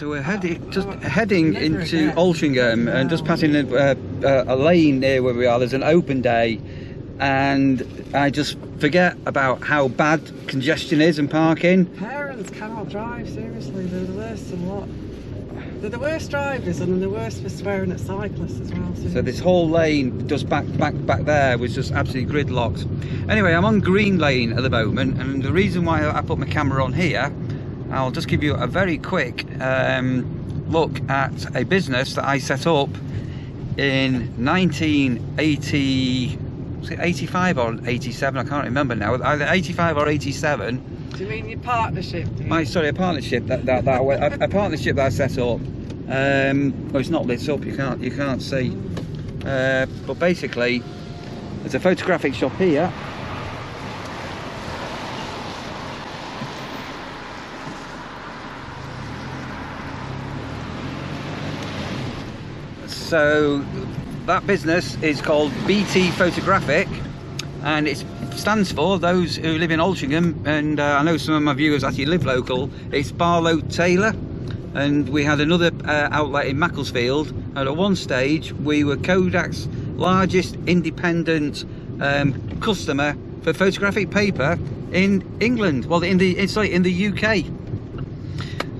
So we're heading into Altrincham and just passing a lane near where we are. There's an open day, and I just forget about how bad congestion is and parking. Parents cannot drive, seriously, they're the worst in lot. They're the worst drivers, and they're the worst for swearing at cyclists as well. Seriously. So this whole lane just back there was just absolutely gridlocked. Anyway, I'm on Green Lane at the moment, and the reason why I put my camera on here, I'll just give you a very quick look at a business that I set up in 1980. Was it 85 or 87? I can't remember now. Either 85 or 87. Do you mean your partnership? Sorry, a partnership a partnership that I set up. Well, it's not lit up. You can't see. But basically, there's a photographic shop here. So that business is called BT Photographic, and it stands for, those who live in Altrincham, and I know some of my viewers actually live local, it's Barlow Taylor. And we had another outlet in Macclesfield, and at one stage we were Kodak's largest independent customer for photographic paper in England, well in the UK.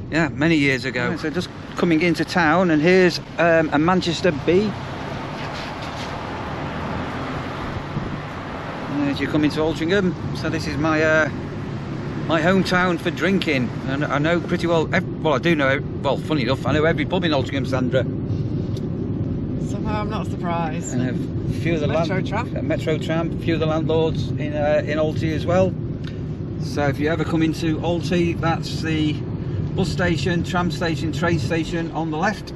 Yeah, many years ago. So just coming into town, and here's a Manchester B. As you come into Altrincham, so this is my my hometown for drinking, and I know pretty well. Well, I do know. Well, funny enough, I know every pub in Altrincham, Sandra. Somehow I'm not surprised. And a few of the Metro Tram, a few of the landlords in Alty as well. So if you ever come into Alty, that's the bus station, tram station, train station on the left.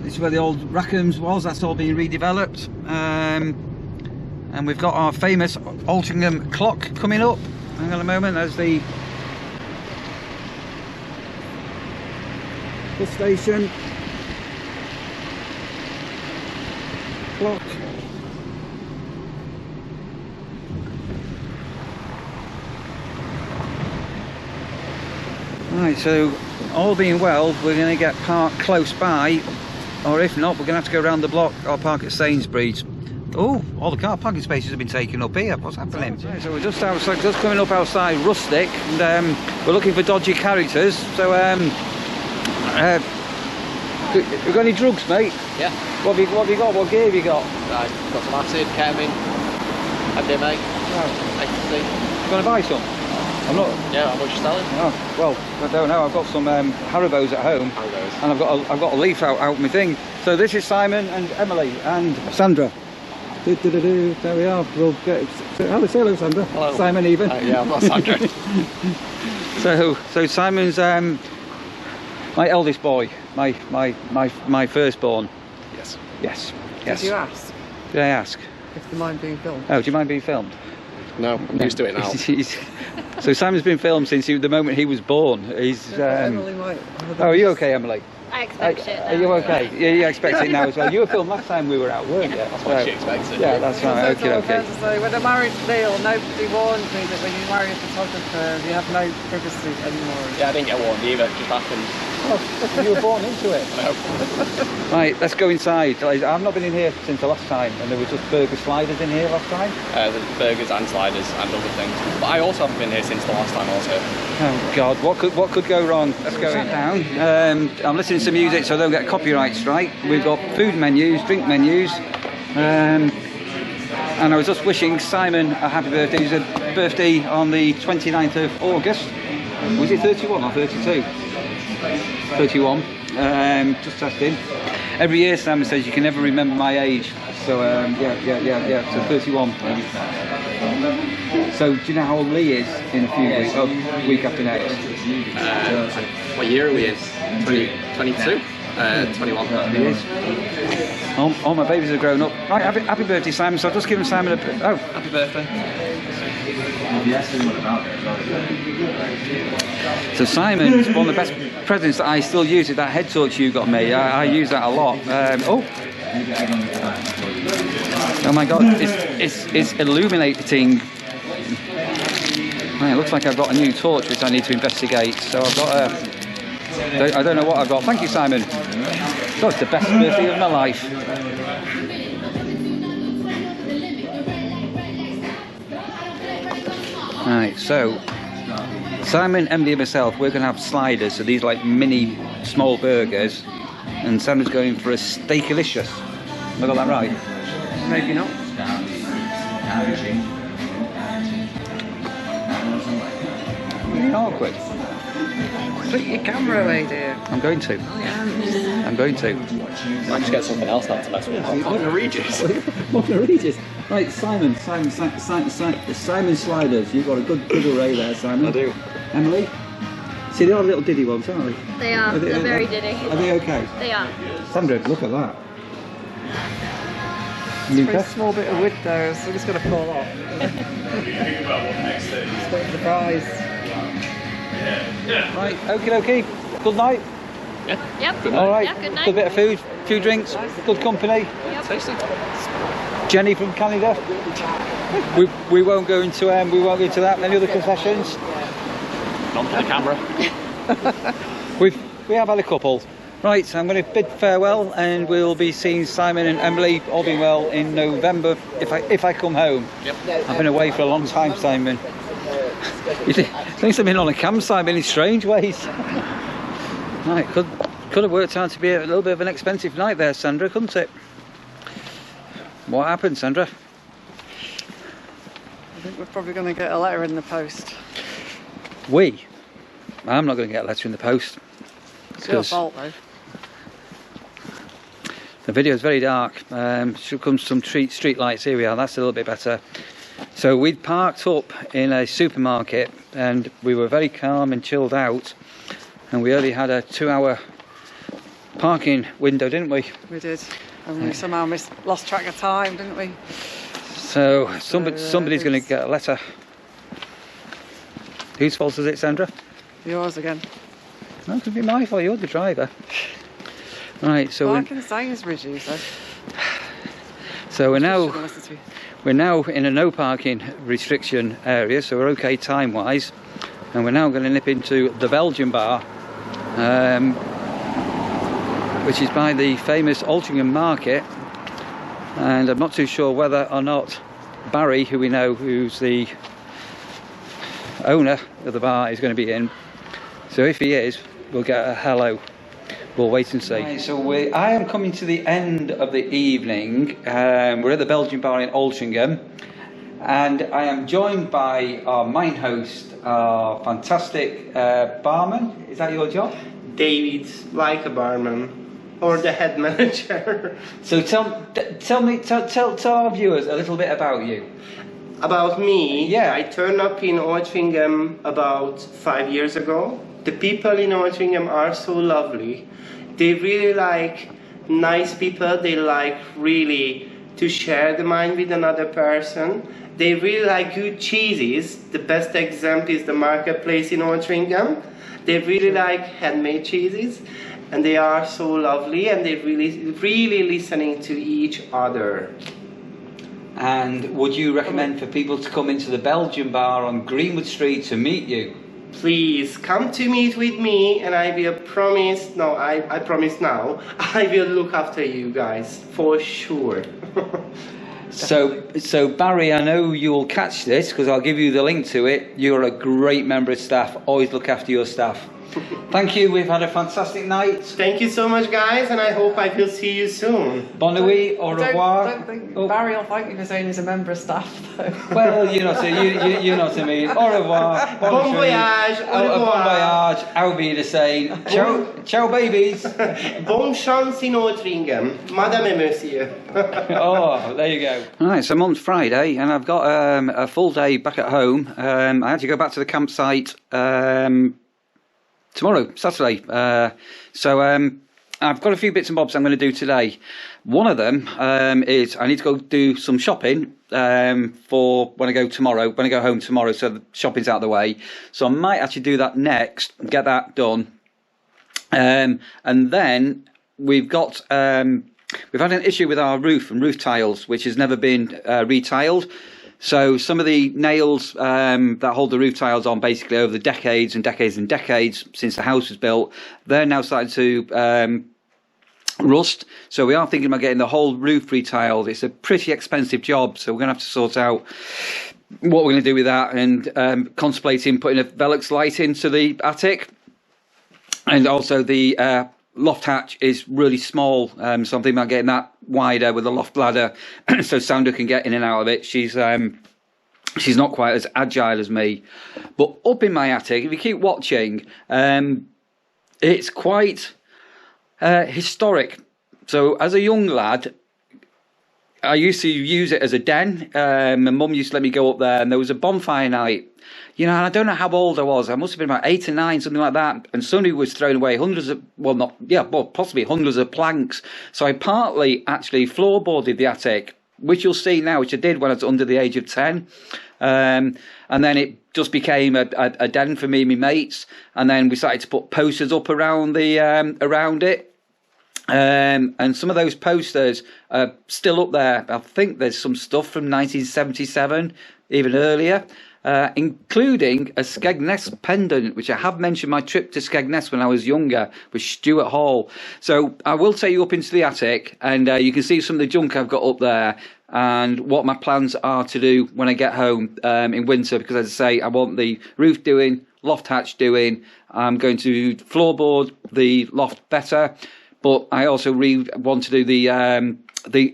This is where the old Rackham's was. That's all being redeveloped. And we've got our famous Altrincham clock coming up. Hang on a moment, there's the bus station clock. Right, so all being well, we're going to get parked close by, or if not, we're going to have to go around the block or park at Sainsbury's. Oh, all the car parking spaces have been taken up here. What's happening? Right, so we're just outside, just coming up outside Rustic, and we're looking for dodgy characters. So, you got any drugs, mate? Yeah. What have you got? What gear have you got? Right, got some acid, ketamine, MDMA, ecstasy. You going to buy some? I'm not. Yeah, how much you selling? Oh, well, I don't know. I've got some Haribos at home, and I've got a leaf out my thing. So this is Simon and Emily and Sandra. There we are. We'll get. Say hello, Sandra. Hello. Simon, even. Yeah, I'm not Sandra. So Simon's my eldest boy, my firstborn. Yes. Yes. Did you ask? Did I ask? If you mind being filmed. Oh, do you mind being filmed? No, I'm used to it now. So Simon's been filmed since the moment he was born. He's. Emily might. Oh, are you okay, Emily? I expect it. Are you okay? Yeah, you expect it now as well. You were filmed last time we were out, weren't you? That's what she expected. Yeah, that's right. Okay. So when I married Neil, nobody warned me that when you marry a photographer, you have no privacy anymore. Yeah, I didn't get warned either. It just happened. Oh, you were born into it. No. Right, let's go inside. I've not been in here since the last time, and there was just burger sliders in here last time. The burgers and sliders and other things. But I also haven't been here since the last time also. Oh God, what could go wrong? Let's go in. Down. I'm listening to music so I don't get copyright strike. We've got food menus, drink menus, and I was just wishing Simon a happy birthday. He's a birthday on the 29th of August. Was it 31 or 32? 31. Just testing. Every year Simon says you can never remember my age. So yeah. So 31. So do you know how old Lee is in a few weeks? Oh, week after next. What year are we in? 22? 21. He is. All my babies are grown up. Right, happy birthday, Simon. So I'll just give Simon a... Oh, happy birthday. So Simon's one of the best presents that I still use is that head torch you got me. I use that a lot. Oh my God, it's illuminating. Right, it looks like I've got a new torch which I need to investigate. So I've got I don't know what I've got. Thank you, Simon. God, it's the best birthday of my life. Right, so Simon, Emily and myself, we're going to have sliders, so these like mini small burgers, and Simon's going for a steakalicious. Have I got that right? Maybe not. Awkward. Put your camera away, dear. I'm going to. I'm going to. I'll just get something else not to mess with. What a Regis. Right, Simon sliders. You've got a good array there, Simon. I do. Emily? See, they are little diddy ones, aren't they? They are. They're very diddy. Are they okay? They are. Sandra, look at that. It's a very small bit of wood though, so we're just going to fall off. Just the prize. Right, okie dokie. Good night. Yeah. Yep. Good All right. Yeah, good night. Good bit of food, few drinks, good company. Yep. Tasty. Jenny from Canada. We won't go into that. Any other concessions? Not for the camera. We have had a couple. Right, so I'm going to bid farewell, and we'll be seeing Simon and Emily, all being well, in November if I come home. Yep. I've been away for a long time, Simon. You think I've been on a campsite in strange ways. Right, could have worked out to be a little bit of an expensive night there, Sandra, couldn't it? What happened, Sandra? I think we're probably going to get a letter in the post. I'm not going to get a letter in the post. It's your fault though. The video is very dark. Should come some street lights. Here we are. That's a little bit better. So we'd parked up in a supermarket, and we were very calm and chilled out. And we only had a 2-hour parking window, didn't we? We did. And we somehow lost track of time, didn't we? So somebody's going to get a letter. Whose fault is it, Sandra? Yours again. No, it could be my fault. You're the driver. Right. So Well, I can say it's reduced though. so we're now. Shouldn't listen to you. We're now in a no parking restriction area, so we're okay time wise, and we're now going to nip into the Belgian bar, which is by the famous Altrincham market, and I'm not too sure whether or not Barry, who we know, who's the owner of the bar, is going to be in. So if he is, we'll get a hello. We'll wait and see. Right, so I am coming to the end of the evening. We're at the Belgian bar in Altrincham, and I am joined by our main host, our fantastic barman. Is that your job? David, like a barman, or the head manager. So tell our viewers a little bit about you. About me, Yeah. I turned up in Altrincham about 5 years ago. The people in Altrincham are so lovely. They really like nice people. They like really to share the mind with another person. They really like good cheeses. The best example is the marketplace in Altrincham. They really like handmade cheeses, and they are so lovely, and they really listening to each other. And would you recommend for people to come into the Belgian bar on Greenwood Street to meet you? Please come to meet with me, and I will promise, no, I promise now, I will look after you guys, for sure. So Barry, I know you'll catch this because I'll give you the link to it. You're a great member of staff. Always look after your staff. Thank you. We've had a fantastic night. Thank you so much, guys, and I hope I will see you soon. Bon nuit, au revoir. I don't think Barry will thank you for saying he's a member of staff though. Well, you know what I mean. Au revoir. Bon voyage. Au Bon revoir. voyage. I'll be the same. Ciao, babies. Bonne chance in Altrincham, Madame et Monsieur. Oh, there you go. Right, so I'm on Friday, and I've got a full day back at home. I had to go back to the campsite tomorrow, Saturday. So I've got a few bits and bobs I'm going to do today. One of them is I need to go do some shopping for when I go home tomorrow, so the shopping's out of the way. So I might actually do that next, get that done. And then we've got we've had an issue with our roof and roof tiles, which has never been retiled. So some of the nails that hold the roof tiles on, basically over the decades and decades and decades since the house was built, they're now starting to rust. So we are thinking about getting the whole roof retiled. It's a pretty expensive job, so we're going to have to sort out what we're going to do with that, and contemplating putting a Velux light into the attic. And also the loft hatch is really small, so I'm thinking about getting that wider with a loft ladder so Sandra can get in and out of it. She's not quite as agile as me. But up in my attic, if you keep watching, it's quite historic. So as a young lad, I used to use it as a den. My mum used to let me go up there, and there was a bonfire night. You know, and I don't know how old I was. I must have been about 8 or 9, something like that. And somebody was throwing away possibly hundreds of planks. So I partly actually floorboarded the attic, which you'll see now, which I did when I was under the age of 10. And then it just became a den for me and my mates. And then we started to put posters up around it. And some of those posters are still up there. I think there's some stuff from 1977, even earlier. Including a Skegness pendant, which I have mentioned my trip to Skegness when I was younger with Stuart Hall. So I will take you up into the attic, and you can see some of the junk I've got up there and what my plans are to do when I get home in winter, because as I say, I want the roof doing, loft hatch doing. I'm going to floorboard the loft better, but I also want to do the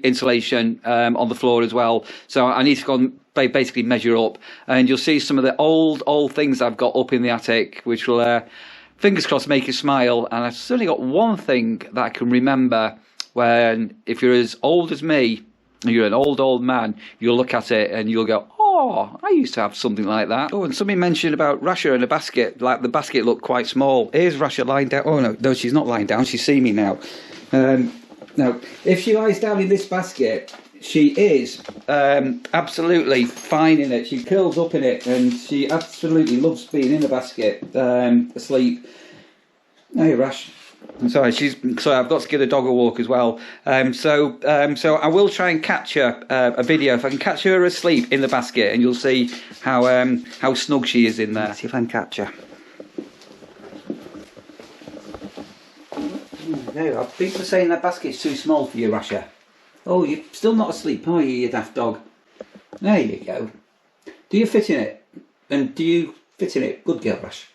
insulation on the floor as well. So I need to go and basically measure up, and you'll see some of the old things I've got up in the attic, which will fingers crossed make you smile. And I've certainly got one thing that I can remember when, if you're as old as me, you're an old man, you'll look at it and you'll go, oh, I used to have something like that. Oh, and somebody mentioned about Rasha and a basket, like the basket looked quite small. Here's Rasha lying down. Oh no, she's not lying down, she's seen me now. Now, if she lies down in this basket, she is absolutely fine in it. She curls up in it, and she absolutely loves being in the basket, asleep. Hey, Rash. I'm sorry, I've got to give the dog a walk as well. So I will try and capture a video. If I can catch her asleep in the basket, and you'll see how snug she is in there. Let's see if I can catch her. No, people are saying that basket's too small for you, Rasha. Oh, you're still not asleep, are you, you daft dog? There you go. Do you fit in it? And do you fit in it? Good girl, Rash.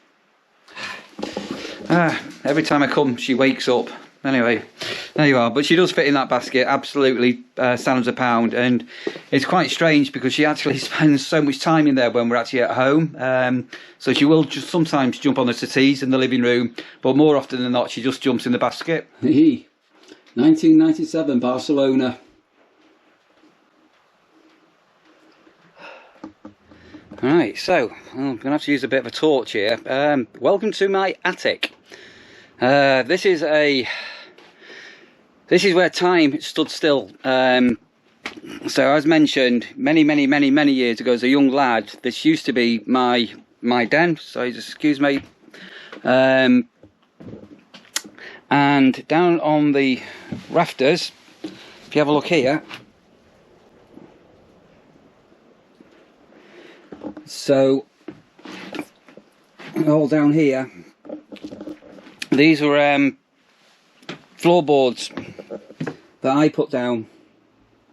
Every time I come, she wakes up. Anyway, there you are. But she does fit in that basket, absolutely stands a pound. And it's quite strange because she actually spends so much time in there when we're actually at home. So she will just sometimes jump on the settees in the living room, but more often than not, she just jumps in the basket. 1997, Barcelona. Right, so I'm going to have to use a bit of a torch here. Welcome to my attic. This is where time stood still. So as mentioned, many years ago, as a young lad, this used to be my den. So just excuse me. And down on the rafters, if you have a look here, so all down here, these were floorboards that I put down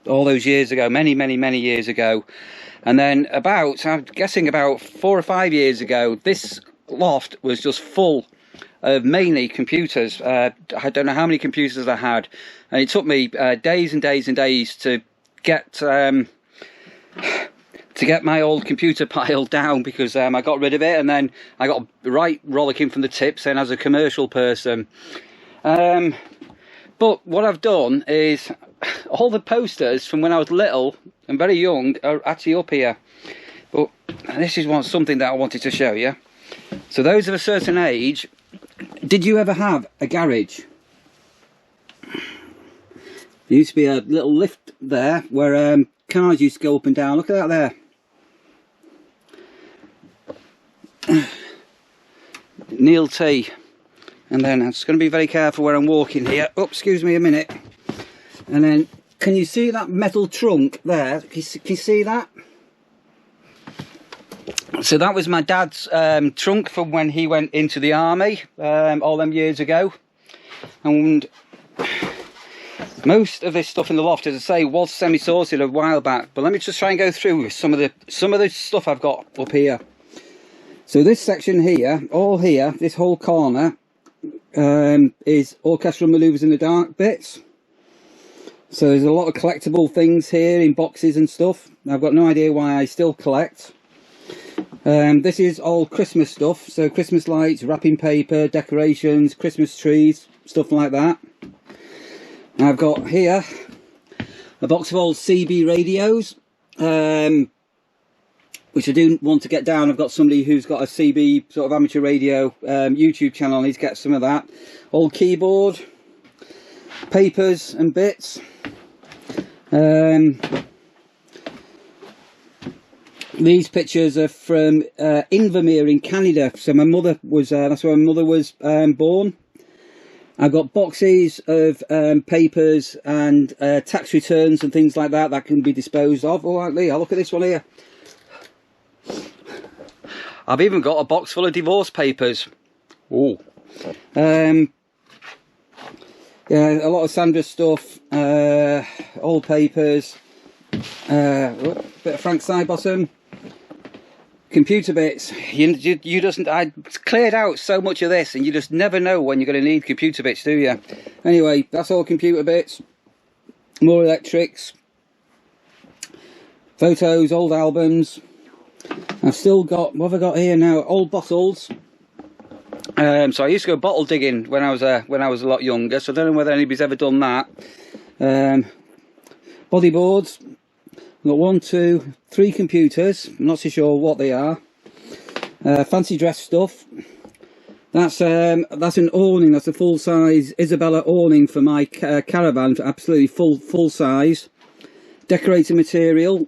all those years ago, many years ago. And then I'm guessing about 4 or 5 years ago, this loft was just full of mainly computers. I don't know how many computers I had, and it took me days and days and days to get my old computer pile down, because I got rid of it, and then I got right rollicking from the tips and as a commercial person. But what I've done is all the posters from when I was little and very young are actually up here. But this is something that I wanted to show you. So those of a certain age, did you ever have a garage? There used to be a little lift there where cars used to go up and down. Look at that there. Neil T. And then I'm just going to be very careful where I'm walking here. Oh, excuse me a minute. And then, can you see that metal trunk there? Can you see that? So that was my dad's trunk from when he went into the army all them years ago. And most of this stuff in the loft, as I say, was semi-sorted a while back. But let me just try and go through some of the stuff I've got up here. So this section here, all here, this whole corner is orchestral manoeuvres in the dark bits. So there's a lot of collectible things here in boxes and stuff. I've got no idea why I still collect. This is all Christmas stuff, so Christmas lights, wrapping paper, decorations, Christmas trees, stuff like that. I've got here a box of old CB radios, which I do want to get down. I've got somebody who's got a CB sort of amateur radio YouTube channel. I need to get some of that. Old keyboard, papers and bits. These pictures are from Invermere in Canada. So my mother was that's where my mother was born. I've got boxes of papers and tax returns and things like that that can be disposed of. Oh, Lee, look at this one here. I've even got a box full of divorce papers. Oh. Yeah, a lot of Sandra's stuff, old papers, bit of Frank Sidebottom, computer bits. You just, I cleared out so much of this, and you just never know when you're going to need computer bits, do you? Anyway, that's all computer bits, more electrics, photos, old albums. I've still got, what have I got here now? Old bottles. So I used to go bottle digging when I was a lot younger, so I don't know whether anybody's ever done that. Bodyboards. I've got 1, 2, 3 computers. I'm not so sure what they are. Fancy dress stuff. That's an awning. That's a full size Isabella awning for my caravan. Absolutely full size. Decorating material.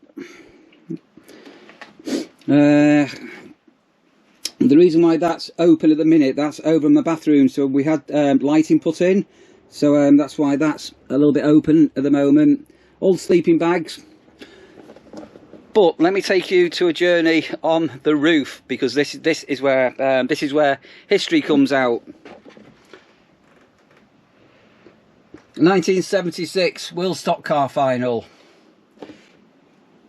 The reason why that's open at the minute, that's over in my bathroom, so we had lighting put in, so that's why that's a little bit open at the moment. Old sleeping bags. But let me take you to a journey on the roof, because this is where history comes out. 1976 World Stock Car Final,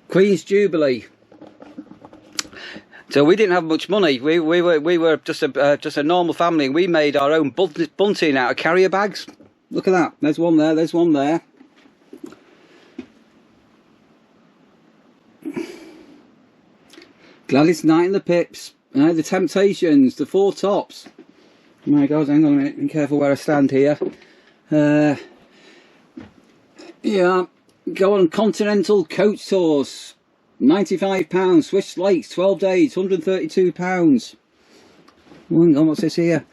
Queen's Jubilee. So we didn't have much money. We were just a normal family, and we made our own bunting out of carrier bags. Look at that. There's one there. There's one there. Gladys Knight and the Pips. The Temptations. The Four Tops. Oh my God, hang on a minute. Be careful where I stand here. Yeah. Go on continental coach tours. £95, Swiss Lakes, 12 days, £132. Oh, hang on, what's this here?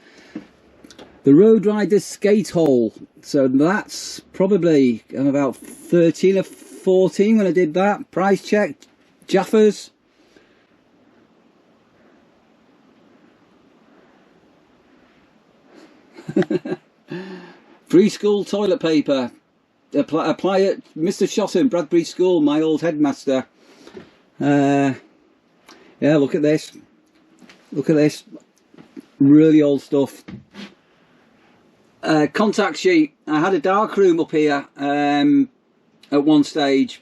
The Road Riders Skate Hole. So that's probably about 13 or 14 when I did that. Price check, Jaffers. Free school toilet paper. Apply at Mr. Shotton, Bradbury School, my old headmaster. Yeah, look at this. Look at this. Really old stuff. Contact sheet. I had a dark room up here at one stage.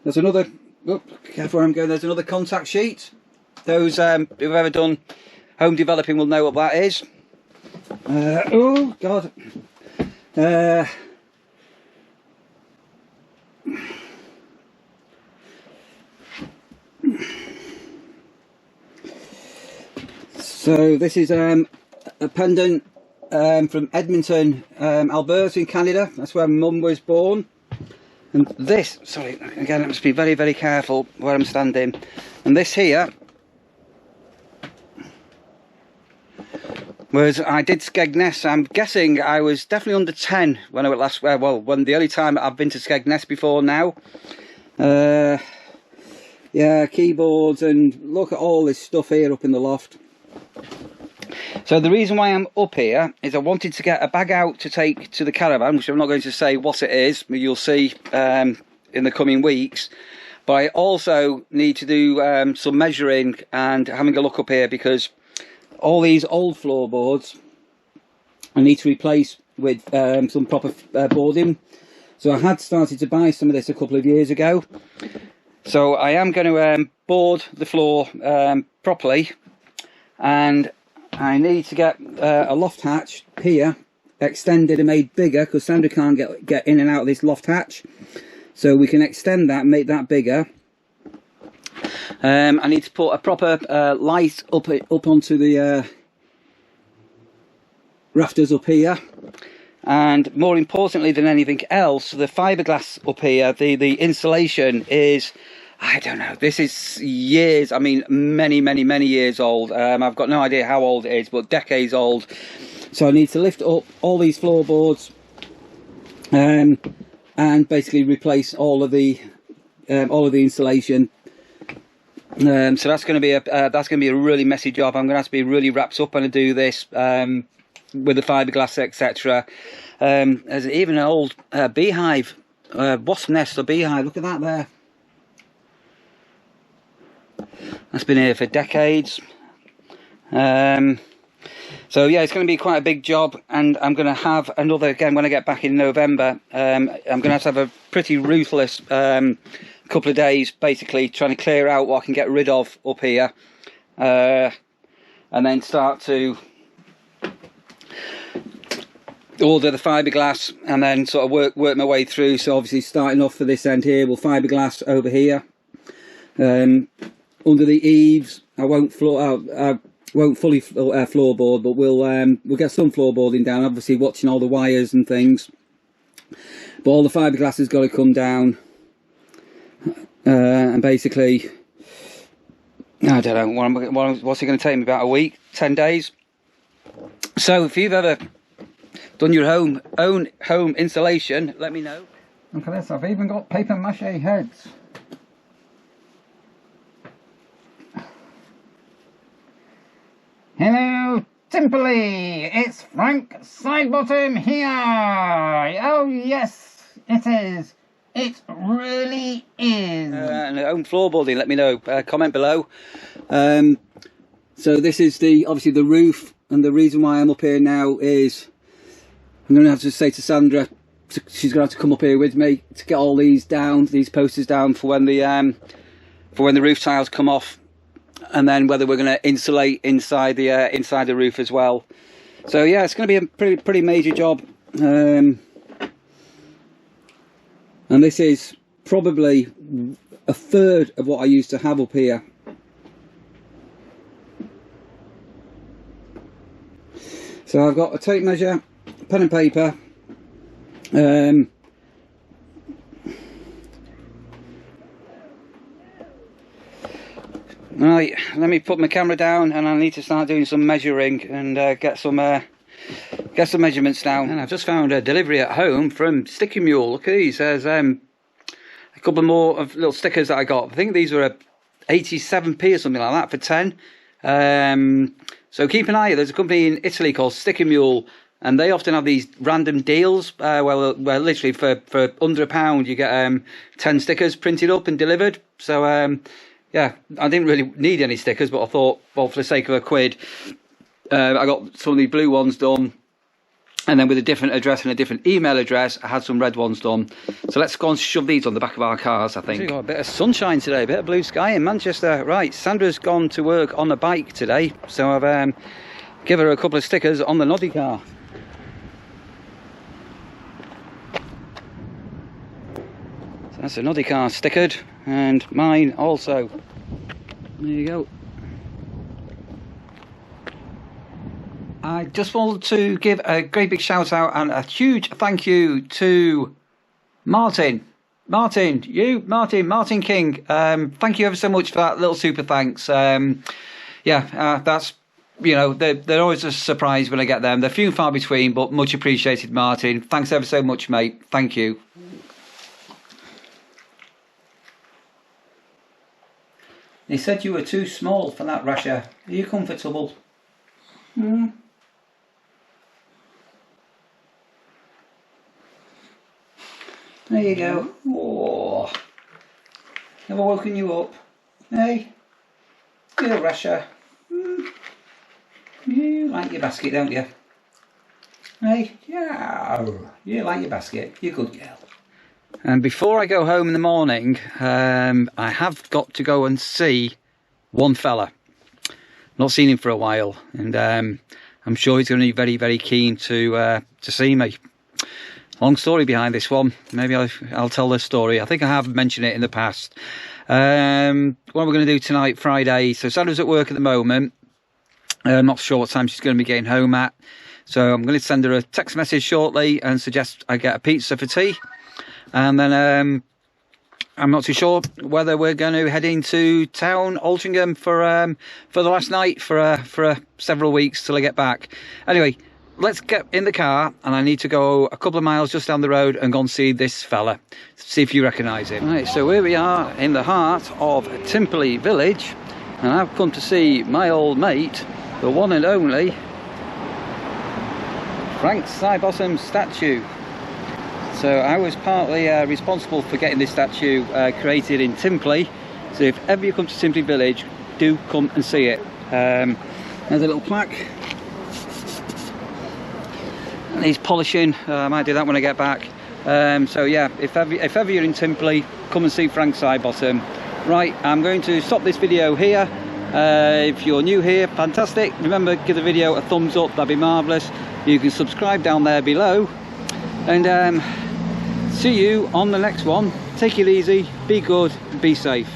There's another. Oh, careful where I'm going. There's another contact sheet. Those who've ever done home developing will know what that is. Oh God. So this is a pendant from Edmonton, Alberta in Canada. That's where Mum was born. And this, sorry, again I must be very, very careful where I'm standing. And this here was, I did Skegness. I'm guessing I was definitely under 10 when I went last, well, when the only time I've been to Skegness before now. Yeah, keyboards, and look at all this stuff here up in the loft. So the reason why I'm up here is I wanted to get a bag out to take to the caravan, which I'm not going to say what it is, but you'll see in the coming weeks. But I also need to do some measuring and having a look up here, because all these old floorboards I need to replace with some proper boarding. So I had started to buy some of this a couple of years ago. So I am going to board the floor properly, and I need to get a loft hatch here extended and made bigger, because Sandra can't get in and out of this loft hatch. So we can extend that and make that bigger. I need to put a proper light up onto the rafters up here, and more importantly than anything else, the fiberglass up here, the insulation is, I don't know, this is years, I mean many years old. I've got no idea how old it is, but decades old. So I need to lift up all these floorboards and basically replace all of the insulation. So that's going to be a really messy job. I'm going to have to be really wrapped up when I do this, with the fiberglass, etc. There's even an old beehive, wasp nest or beehive. Look at that there. That's been here for decades. So yeah, it's going to be quite a big job, and I'm going to have another, again when I get back in November, I'm going to have a pretty ruthless couple of days, basically trying to clear out what I can get rid of up here, and then start to order the fiberglass, and then sort of work my way through. So obviously starting off for this end here, we'll fiberglass over here. Under the eaves, I won't fully floorboard, but we'll get some floorboarding down, obviously watching all the wires and things. But all the fiberglass has got to come down, and basically, I don't know, what's it going to take me, about a week, 10 days. So if you've ever done your own home installation, let me know. Look at this, I've even got paper mache heads. Hello, Timperley! It's Frank Sidebottom here! Oh yes, it is. It really is. And home floorboarding, let me know. Comment below. So this is obviously the roof, and the reason why I'm up here now is I'm going to have to say to Sandra, she's going to have to come up here with me to get all these down, these posters down for when the roof tiles come off. And then whether we're going to insulate inside the roof as well. So yeah, it's going to be a pretty major job. And this is probably a third of what I used to have up here. So I've got a tape measure, pen and paper. Right, let me put my camera down, and I need to start doing some measuring and get some measurements down. And I've just found a delivery at home from Sticky Mule. Look at these. There's a couple more of little stickers that I got. I think these were 87p or something like that for 10. So keep an eye out. There's a company in Italy called Sticky Mule, and they often have these random deals where literally for under £1 you get 10 stickers printed up and delivered. So yeah, I didn't really need any stickers, but I thought, well, for the sake of £1, I got some of the blue ones done, and then with a different address and a different email address, I had some red ones done. So let's go and shove these on the back of our cars, I think. We've got a bit of sunshine today, a bit of blue sky in Manchester. Right, Sandra's gone to work on a bike today, so I've given her a couple of stickers on the Noddy car. So that's a Noddy car stickered, and mine also. There you go. I just wanted to give a great big shout out and a huge thank you to Martin King. Thank you ever so much for that little super thanks. That's, you know, they're always a surprise when I get them. They're few and far between, but much appreciated, Martin. Thanks ever so much, mate. Thank you. They said you were too small for that rasher. Are you comfortable? Hmm. There you go. Oh. Have I woken you up? Hey? Little Rasher. You like your basket, don't you? Hey? Yeah. You like your basket. You're a good girl. And before I go home in the morning, I have got to go and see one fella. Not seen him for a while, and I'm sure he's going to be very, very keen to see me. Long story behind this one. Maybe I'll tell the story. I think I have mentioned it in the past. What we're going to do tonight, Friday. So Sandra's at work at the moment. I'm not sure what time she's going to be getting home at. So I'm going to send her a text message shortly and suggest I get a pizza for tea. And then I'm not too sure whether we're going to head into town, Altrincham, for the last night for several weeks till I get back. Anyway, let's get in the car, and I need to go a couple of miles just down the road and go and see this fella. See if you recognise him. Right, so here we are in the heart of Timperley village, and I've come to see my old mate, the one and only Frank Sidebottom's statue. So I was partly responsible for getting this statue created in Timperley. So if ever you come to Timperley village, do come and see it. There's a little plaque. And he's polishing. I might do that when I get back. So yeah, if ever you're in Timperley, come and see Frank Sidebottom. Right, I'm going to stop this video here. If you're new here, fantastic. Remember, give the video a thumbs up, that'd be marvellous. You can subscribe down there below. And see you on the next one. Take it easy, be good, be safe.